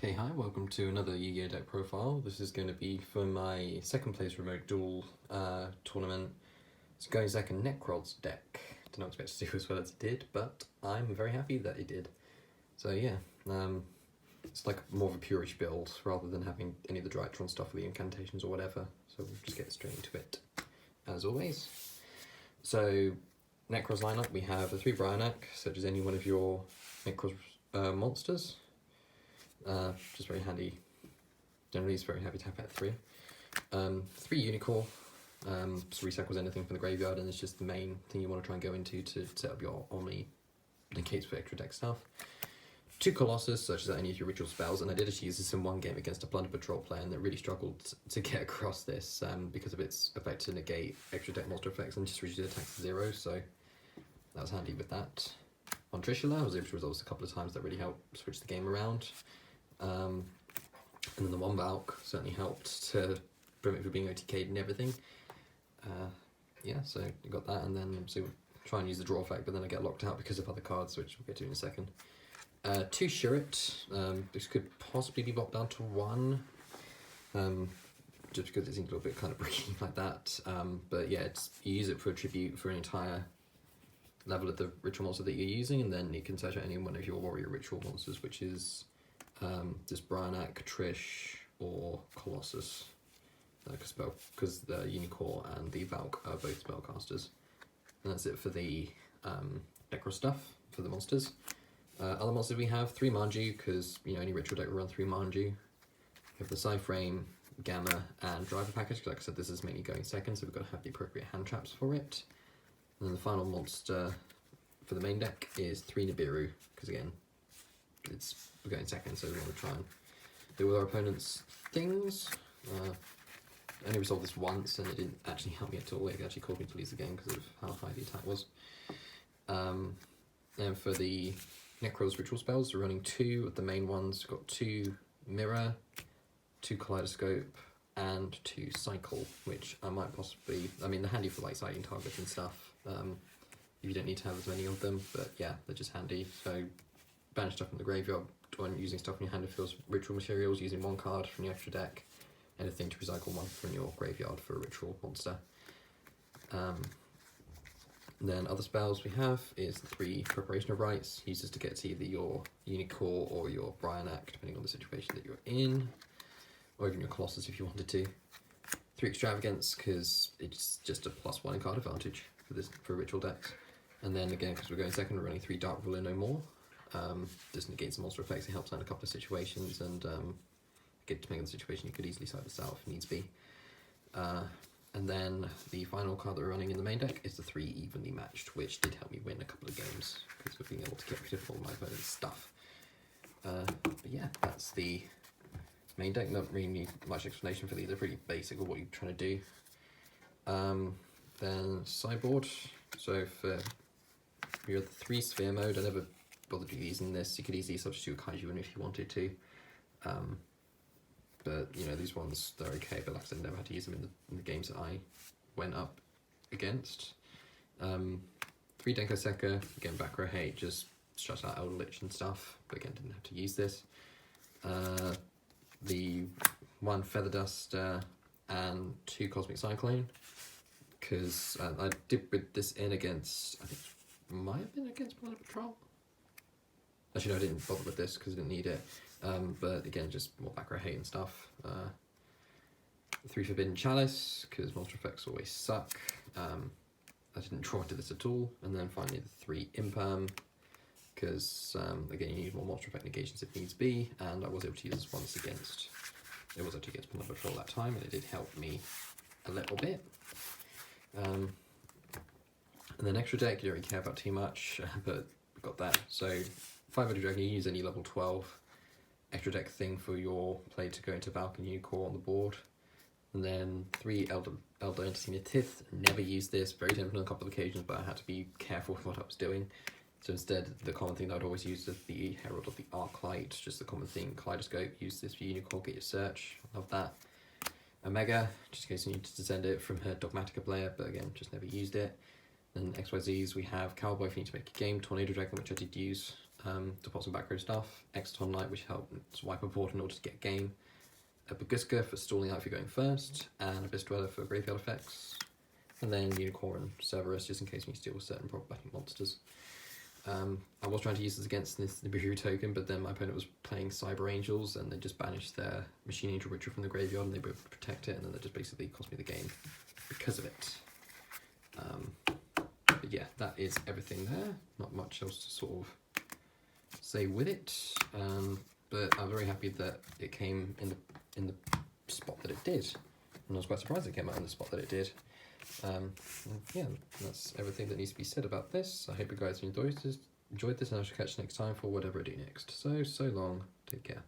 Okay, hi, welcome to another Yugioh deck profile. This is going to be for my second place Remote Duel tournament. It's going second Nekroz deck. Did not expect to do as well as it did, but I'm very happy that it did. So yeah, it's like more of a purish build rather than having any of the Drytron stuff with the incantations or whatever. So we'll just get straight into it, as always. So, Nekroz lineup, we have a Tri-Brigade, such as any one of your Nekroz monsters. Just very handy. Generally, it's very happy to have at 3. 3 Unicore. Just recycles anything from the graveyard, and it's just the main thing you want to try and go into to set up your Omni negates for extra deck stuff. 2 Colossus, such as any of your ritual spells, and I did actually use this in one game against a Plunder Patrol player, and they really struggled to get across this because of its effect to negate extra deck monster effects and just reduce attacks to 0, so that was handy with that. On Trishula, I was able to resolve this a couple of times. That really helped switch the game around. And then the 1 Valk certainly helped to prevent it from being OTK'd and everything. Yeah, so you got that, and then obviously we'll try and use the draw effect, but then I get locked out because of other cards, which we'll get to in a second. 2 Shurit. This could possibly be blocked down to 1, just because it seems a little bit kind of bricky like that. But yeah, you use it for a tribute for an entire level of the ritual monster that you're using, and then you can search out any one of your warrior ritual monsters, which is just Brionac, Trish, or Colossus, because the Unicore and the Valk are both spellcasters. And that's it for the Nekroz stuff for the monsters. Other monsters we have 3 Manju, because any ritual deck will run 3 Manju. We have the Psy-Frame, Gamma, and Driver package. Like I said, this is mainly going second, so we've got to have the appropriate hand traps for it. And then the final monster for the main deck is 3 Nibiru, because again, we're going second, so we want to try and deal with our opponent's things. I only resolved this once, and it didn't actually help me at all. It actually caused me to lose the game because of how high the attack was. And for the Nekroz ritual spells, we're running 2 of the main ones. We've got 2 Mirror, 2 Kaleidoscope, and 2 Cycle, which I might possibly... I mean, they're handy for like sighting targets and stuff. You don't need to have as many of them, but yeah, they're just handy. So banish stuff from the graveyard when using stuff in your hand that fills ritual materials, using 1 card from your extra deck, anything to recycle 1 from your graveyard for a ritual monster. Then other spells we have is the 3 Preparation of Rites, uses to get to either your Unicore or your Brionac, depending on the situation that you're in, or even your Colossus if you wanted to. 3 Extravagance, because it's just a +1 in card advantage for ritual decks. And then again, because we're going second, we're running 3 Dark Ruler No More. Just negates the monster effects, it helps out in a couple of situations, and depending on the situation, you could easily side this out if needs be. And then the final card that we're running in the main deck is the 3 Evenly Matched, which did help me win a couple of games because of being able to get rid of all my opponent's stuff. But yeah, that's the main deck. Not really need much explanation for these, they're pretty basic of what you're trying to do. Then sideboard. So for your 3 Sphere mode, I never bothered using this. You could easily substitute a Kaiju in if you wanted to. But these ones, they're okay, but like I said, I never had to use them in the games that I went up against. 3 Denko Sekka, again back row hate, just shuts out Elder Lich and stuff, but again didn't have to use this. The 1 Feather Duster and 2 Cosmic Cyclone, because I did put this in against, I think it might have been against Plunder Patrol. Actually no, I didn't bother with this because I didn't need it. But again, just more back row hate and stuff. 3 Forbidden Chalice, because monster effects always suck. I didn't draw into this at all. And then finally the 3 Imperm, because again, you need more monster effect negations if needs be, and I was able to use this once against... It was actually against Plunder Patrol that time, and it did help me a little bit. And then extra deck, you don't really care about too much, but we've got that. So 500 Dragon, you use any level 12 extra deck thing for your play to go into Valk and Unicore on the board. And then 3 Elder Entity Tith, never used this, very tempted on a couple of occasions, but I had to be careful with what I was doing. So instead, the common thing that I'd always use is the Herald of the Arclight, just the common thing. Kaleidoscope, use this for Unicore, get your search, love that. Omega, just in case you need to send it from her Dogmatica player, but again, just never used it. Then XYZs, we have Cowboy if you need to make a game, Tornado Dragon, which I did use, to pop some back row stuff. Exciton Knight, which helps wipe a board in order to get game. A Baguska for stalling out if you're going first, and Abyss Dweller for graveyard effects. And then Unicore and Cerberus, just in case we steal certain problematic monsters. I was trying to use this against this Nibiru token, but then my opponent was playing Cyber Angels, and they just banished their Machine Angel Ritual from the graveyard, and they were able to protect it, and then that just basically cost me the game because of it. But yeah, that is everything there. Not much else to sort of say with it, but I'm very happy that it came in the spot that it did, and I was quite surprised it came out in the spot that it did. Yeah, that's everything that needs to be said about this. I hope you guys enjoyed this, and I shall catch you next time for whatever I do next. So long, take care.